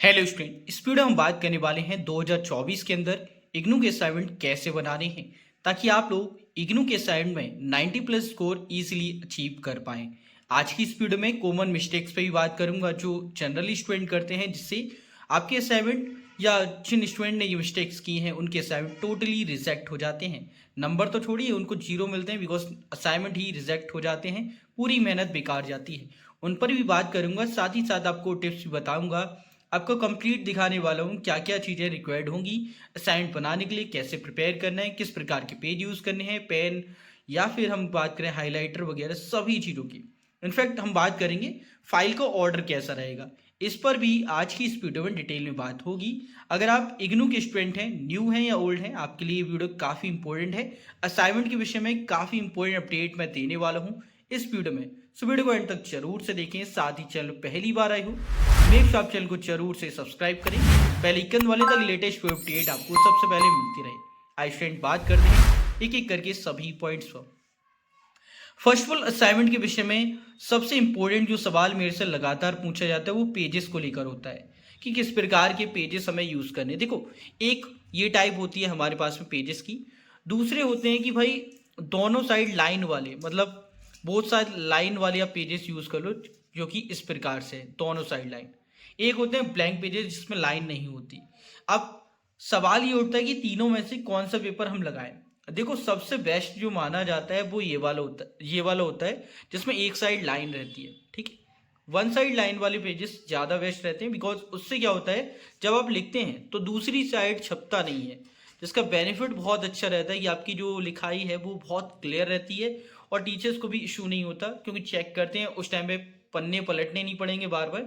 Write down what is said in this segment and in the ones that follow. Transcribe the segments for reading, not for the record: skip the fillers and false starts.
Hello student, इस video में हम बात करने वाले हैं 2024 के अंदर इग्नू के असाइनमेंट कैसे बनाने हैं ताकि आप लोग इग्नू के असाइनमेंट में 90 प्लस स्कोर इजीली अचीव कर पाएं। आज की इस वीडियो में कॉमन मिस्टेक्स पे भी बात करूंगा जो जनरली स्टूडेंट करते हैं, जिससे आपके असाइनमेंट या जिन स्टूडेंट ने ये मिस्टेक्स की हैं उनके असाइनमेंट टोटली रिजेक्ट हो जाते हैं। नंबर तो छोड़िए, उनको जीरो मिलते हैं बिकॉज असाइनमेंट ही रिजेक्ट हो जाते हैं, पूरी मेहनत बेकार जाती है। उन पर भी बात करूंगा, साथ ही साथ आपको टिप्स भी बताऊंगा, आपको कंप्लीट दिखाने वाला हूँ क्या क्या चीज़ें रिक्वायर्ड होंगी असाइनमेंट बनाने के लिए, कैसे प्रिपेयर करना है, किस प्रकार के पेज यूज़ करने हैं, पेन या फिर हम बात करें हाइलाइटर वगैरह सभी चीज़ों की। इनफैक्ट हम बात करेंगे फाइल का ऑर्डर कैसा रहेगा, इस पर भी आज की इस वीडियो में डिटेल में बात होगी। अगर आप इग्नू के स्टूडेंट हैं, न्यू हैं या ओल्ड हैं, आपके लिए ये वीडियो काफ़ी इंपॉर्टेंट है। असाइनमेंट के विषय में काफ़ी इंपॉर्टेंट अपडेट मैं देने वाला हूँ इस वीडियो में, सो वीडियो को एंड तक जरूर से देखें। साथ ही चैनल पहली बार आए हो, मेक श्योर आप चैनल को जरूर से सब्सक्राइब करें, बेल आइकन वाले तक लेटेस्ट अपडेट आपको सबसे पहले मिलती रहे। आई स्टूडेंट बात करते हैं एक एक करके सभी पॉइंट्स पर। फर्स्ट ऑफ ऑल, असाइनमेंट के विषय में सबसे इंपॉर्टेंट जो सवाल मेरे से लगातार पूछा जाता है वो पेजेस को लेकर होता है कि किस प्रकार के पेजेस हमें यूज़ करने। देखो, एक ये टाइप होती है हमारे पास में पेजेस की, दूसरे होते हैं कि भाई दोनों साइड लाइन वाले, मतलब बहुत सारे लाइन वाले आप पेजेस यूज़ कर लो जो कि इस प्रकार से दोनों साइड लाइन। एक होते हैं ब्लैंक पेजेस जिसमें लाइन नहीं होती। अब सवाल ये उठता है कि तीनों में से कौन सा पेपर हम लगाएं। देखो, सबसे बेस्ट जो माना जाता है वो ये वाला होता है जिसमें एक साइड लाइन रहती है। ठीक है, वन साइड लाइन वाले पेजेस ज़्यादा बेस्ट रहते हैं बिकॉज उससे क्या होता है, जब आप लिखते हैं तो दूसरी साइड छपता नहीं है, जिसका बेनिफिट बहुत अच्छा रहता है कि आपकी जो लिखाई है वो बहुत क्लियर रहती है और टीचर्स को भी इशू नहीं होता, क्योंकि चेक करते हैं उस टाइम पे पन्ने पलटने नहीं पड़ेंगे बार बार,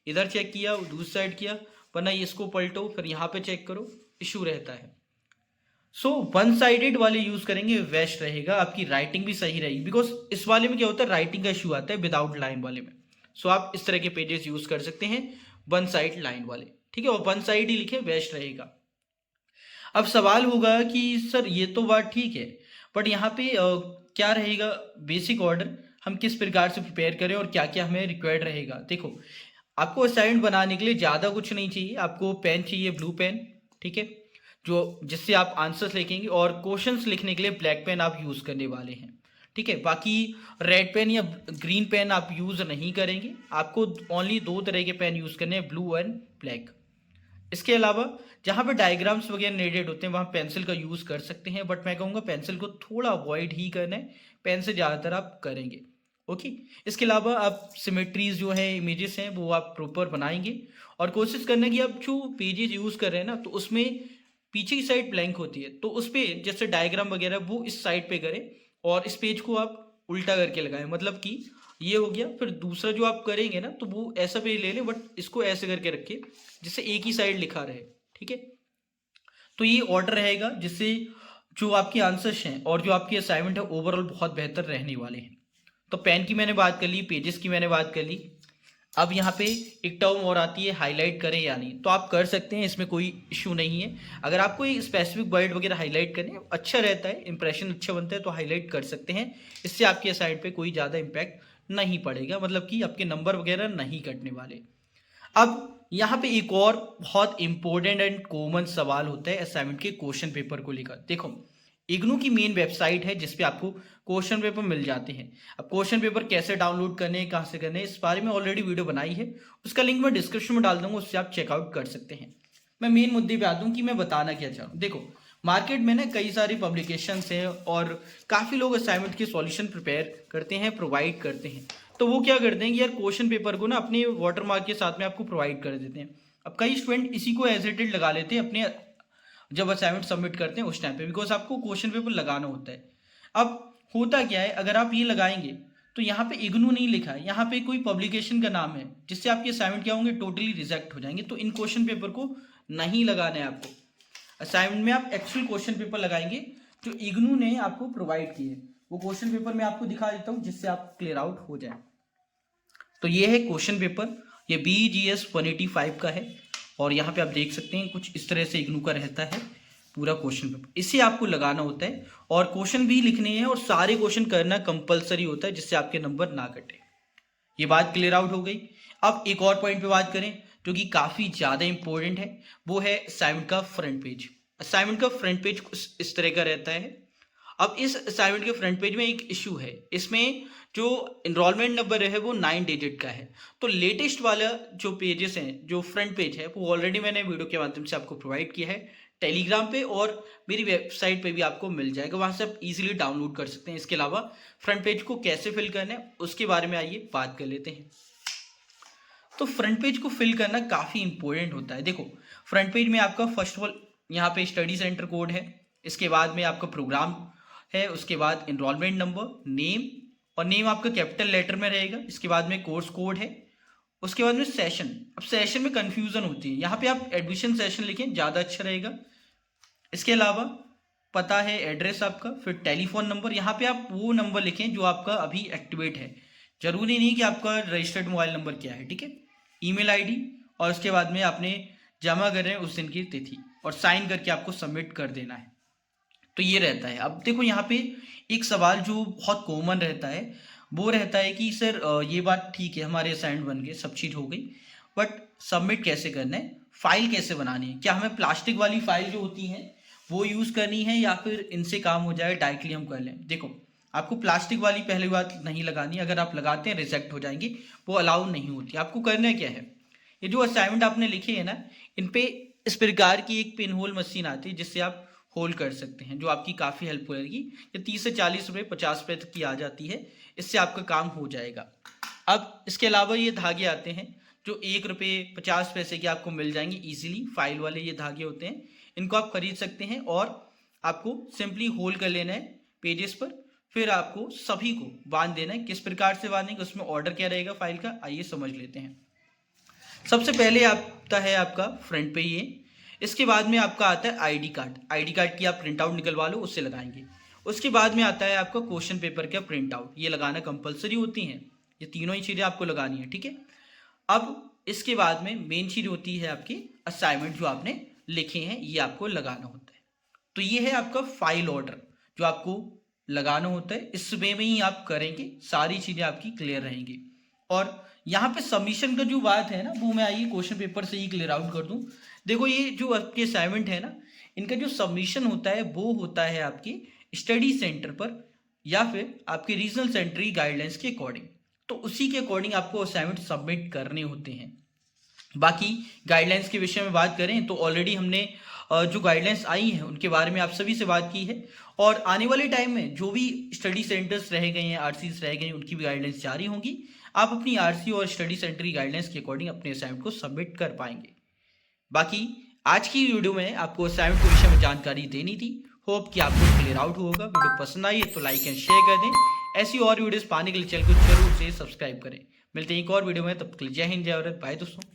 इधर चेक किया दूसरी साइड किया, वरना इसको पलटो फिर यहाँ पे चेक करो, इशू रहता है। सो वन साइडेड वाले यूज करेंगे बेस्ट रहेगा, आपकी राइटिंग भी सही रहेगी बिकॉज इस वाले में क्या होता है, राइटिंग का इशू आता है विदाउट लाइन वाले में। सो आप इस तरह के पेजेस यूज कर सकते हैं वन साइड लाइन वाले, ठीक है, और वन साइड ही लिखे बेस्ट रहेगा। अब सवाल होगा कि सर ये तो बात ठीक है, बट यहाँ पे क्या रहेगा बेसिक ऑर्डर, हम किस प्रकार से प्रिपेयर करें और क्या क्या हमें रिक्वायर्ड रहेगा। देखो, आपको असाइनमेंट बनाने के लिए ज़्यादा कुछ नहीं चाहिए, आपको पेन चाहिए, ब्लू पेन, ठीक है, जो जिससे आप आंसर्स लिखेंगे, और क्वेश्चंस लिखने के लिए ब्लैक पेन आप यूज़ करने वाले हैं। ठीक है, बाकी रेड पेन या ग्रीन पेन आप यूज़ नहीं करेंगे, आपको ओनली दो तरह के पेन यूज़ करने हैं, ब्लू एंड ब्लैक। इसके अलावा जहाँ पे डायग्राम्स वगैरह नीडेड होते हैं वहाँ पेंसिल का यूज़ कर सकते हैं, बट मैं कहूँगा पेंसिल को थोड़ा अवॉइड ही करना है, पेन से ज़्यादातर आप करेंगे। ओके, इसके अलावा आप सिमेट्रीज जो है, इमेजेस हैं, वो आप प्रॉपर बनाएंगे और कोशिश करना कि आप जो पेजेस यूज़ कर रहे हैं ना, तो उसमें पीछे की साइड ब्लैंक होती है तो उस पर जैसे डायग्राम वगैरह वो इस साइड पे करें और इस पेज को आप उल्टा करके लगाएं, मतलब कि ये हो गया। फिर दूसरा जो आप करेंगे ना, तो वो ऐसा पेज ले लें बट इसको ऐसे करके रखिए जिससे एक ही साइड लिखा रहे। ठीक है, तो ये ऑर्डर रहेगा जिससे जो आपके आंसर्स हैं और जो आपकी असाइनमेंट है ओवरऑल बहुत बेहतर रहने वाले हैं। तो पेन की मैंने बात कर ली, पेजेस की मैंने बात कर ली। अब यहाँ पे एक टर्म और आती है, हाईलाइट करें या नहीं, तो आप कर सकते हैं, इसमें कोई इशू नहीं है। अगर आपको ये स्पेसिफिक वर्ड वगैरह हाईलाइट करने अच्छा रहता है, इंप्रेशन अच्छा बनता है, तो हाईलाइट कर सकते हैं, इससे आपके साइड पे कोई ज़्यादा इम्पैक्ट नहीं पड़ेगा, मतलब कि आपके नंबर वगैरह नहीं कटने वाले। अब यहाँ पे एक और बहुत इंपॉर्टेंट एंड कॉमन सवाल होता है असाइनमेंट के क्वेश्चन पेपर को लेकर। देखो, इग्नू की मेन वेबसाइट है जिसपे आपको क्वेश्चन पेपर मिल जाते हैं। अब क्वेश्चन पेपर कैसे डाउनलोड करने हैं, कहाँ से करने हैं, इस बारे में ऑलरेडी वीडियो बनाई है, उसका लिंक मैं डिस्क्रिप्शन में डाल दूंगा, उससे आप चेकआउट कर सकते हैं। मैं मेन मुद्दे पे आता हूँ कि मैं बताना क्या चाहूँ। देखो, मार्केट में ना कई सारी पब्लिकेशंस हैं और काफ़ी लोग असाइनमेंट के सॉल्यूशन प्रिपेयर करते हैं, प्रोवाइड करते हैं। तो वो क्या करते हैं कि यार क्वेश्चन पेपर को ना अपने वाटरमार्क के साथ में आपको प्रोवाइड कर देते हैं। अब कई स्टूडेंट इसी को एजिटेड लगा लेते हैं अपने जब असाइनमेंट सबमिट करते हैं उस टाइम पे, बिकॉज आपको क्वेश्चन पेपर लगाना होता है। अब होता क्या है, अगर आप ये लगाएंगे तो यहाँ पे इग्नू नहीं लिखा है, यहाँ पे कोई पब्लिकेशन का नाम है, जिससे आपके असाइनमेंट क्या होंगे, टोटली रिजेक्ट हो जाएंगे। तो इन क्वेश्चन पेपर को नहीं लगाना है आपको असाइनमेंट में। आप एक्चुअल क्वेश्चन पेपर लगाएंगे जो इग्नू ने आपको प्रोवाइड किए। वो क्वेश्चन पेपर मैं आपको दिखा देता हूँ जिससे आप क्लियर आउट हो जाए। तो ये है क्वेश्चन पेपर, ये BGS 185 का है और यहाँ पे आप देख सकते हैं कुछ इस तरह से इग्नू का रहता है पूरा क्वेश्चन पेपर। इसे आपको लगाना होता है और क्वेश्चन भी लिखने हैं और सारे क्वेश्चन करना कंपलसरी होता है जिससे आपके नंबर ना कटे। ये बात क्लियर आउट हो गई। अब एक और पॉइंट पे बात करें, जो कि काफ़ी ज़्यादा इंपॉर्टेंट है, वो है असाइनमेंट का फ्रंट पेज। असाइनमेंट का फ्रंट पेज कुछ इस तरह का रहता है। अब इस असाइनमेंट के फ्रंट पेज में एक इशू है, इसमें जो इनरोलमेंट नंबर है वो 9 डिजिट का है। तो लेटेस्ट वाला जो पेजेस हैं, जो फ्रंट पेज है, वो ऑलरेडी मैंने वीडियो के माध्यम से आपको प्रोवाइड किया है टेलीग्राम पे, और मेरी वेबसाइट पे भी आपको मिल जाएगा, वहाँ से आप इजीली डाउनलोड कर सकते हैं। इसके अलावा फ्रंट पेज को कैसे फिल करना है उसके बारे में आइए बात कर लेते हैं। तो फ्रंट पेज को फिल करना काफ़ी इंपॉर्टेंट होता है। देखो, फ्रंट पेज में आपका फर्स्ट ऑफ ऑल यहाँ पे स्टडी सेंटर कोड है, इसके बाद में आपका प्रोग्राम है, उसके बाद इनरोलमेंट नंबर, नेम, और नेम आपका कैपिटल लेटर में रहेगा, इसके बाद में कोर्स कोड है, उसके बाद में सेशन। अब सेशन में कंफ्यूजन होती है, यहाँ पे आप एडमिशन सेशन लिखें, ज़्यादा अच्छा रहेगा। इसके अलावा पता है, एड्रेस आपका, फिर टेलीफोन नंबर, यहाँ पे आप वो नंबर लिखें जो आपका अभी एक्टिवेट है, जरूरी नहीं कि आपका रजिस्टर्ड मोबाइल नंबर क्या है, ठीक है। ईमेल आईडी, और उसके बाद में आपने जमा कर रहे हैं उस दिन की तिथि, और साइन करके आपको सबमिट कर देना है। तो ये रहता है। अब देखो, यहाँ पे एक सवाल जो बहुत कॉमन रहता है वो रहता है कि सर ये बात ठीक है, हमारे असाइनमेंट बन गए, सब चीज़ हो गई, बट सबमिट कैसे करना है, फाइल कैसे बनानी है, क्या हमें प्लास्टिक वाली फाइल जो होती हैं वो यूज़ करनी है, या फिर इनसे काम हो जाए, डायरेक्टली हम कर लें। देखो, आपको प्लास्टिक वाली पहली बात नहीं लगानी, अगर आप लगाते हैं रिजेक्ट हो जाएंगी, वो अलाउ नहीं होती। आपको करना क्या है, ये जो असाइनमेंट आपने लिखे है ना, इन पे इस प्रकार की एक पिन होल मशीन आती है जिससे आप होल कर सकते हैं, जो आपकी काफ़ी हेल्प करेगी। ये 30 से 40 रुपये, 50 रुपये तक की आ जाती है, इससे आपका काम हो जाएगा। अब इसके अलावा ये धागे आते हैं जो 1 रुपये 50 पैसे के आपको मिल जाएंगे ईजिली, फाइल वाले ये धागे होते हैं, इनको आप खरीद सकते हैं, और आपको सिंपली होल कर लेना है पेजेस पर, फिर आपको सभी को बांध देना है। किस प्रकार से बांधेंगे, उसमें ऑर्डर क्या रहेगा फाइल का, आइए समझ लेते हैं। सबसे पहले आता है आपका फ्रंट पे ये, इसके बाद में आपका आता है आईडी कार्ड। आईडी कार्ड की आप प्रिंट आउट निकलवा लो, उससे लगाएंगे। उसके बाद में आता है आपका क्वेश्चन पेपर का प्रिंट आउट, ये लगाना कंपलसरी होती हैं, ये तीनों ही चीज़ें आपको लगानी है, ठीक है। अब इसके बाद में मेन चीज़ होती है आपकी असाइनमेंट जो आपने लिखे हैं, ये आपको लगाना होता है। तो ये है आपका फाइल ऑर्डर जो आपको लगाना होता है, इस वे में ही आप करेंगे, सारी चीज़ें आपकी क्लियर रहेंगी। और यहाँ पे सबमिशन का जो बात है ना, वो मैं आइए क्वेश्चन पेपर से ही क्लियर आउट कर दूँ। देखो, ये जो आपके असाइनमेंट है ना, इनका जो सबमिशन होता है वो होता है आपके स्टडी सेंटर पर, या फिर आपके रीजनल सेंटर गाइडलाइंस के अकॉर्डिंग। तो उसी के अकॉर्डिंग आपको असाइनमेंट सबमिट करने होते हैं। बाकी गाइडलाइंस के विषय में बात करें तो ऑलरेडी हमने जो गाइडलाइंस आई हैं उनके बारे में आप सभी से बात की है, और आने वाले टाइम में जो भी स्टडी सेंटर्स रह गए हैं, आरसीज रह गए हैं, उनकी भी गाइडलाइंस जारी होंगी। आप अपनी आरसी और स्टडी सेंटर की गाइडलाइंस के अकॉर्डिंग अपने असाइनमेंट को सबमिट कर पाएंगे। बाकी आज की वीडियो में आपको असाइनमेंट के विषय में जानकारी देनी थी। होप कि आपको क्लियर आउट होगा। वीडियो पसंद आई है तो लाइक एंड शेयर कर दें। ऐसी और वीडियोस पाने के लिए चैनल को जरूर से सब्सक्राइब करें। मिलते हैं एक और वीडियो में, तब तक के लिए जय हिंद, जय भारत, बाय दोस्तों।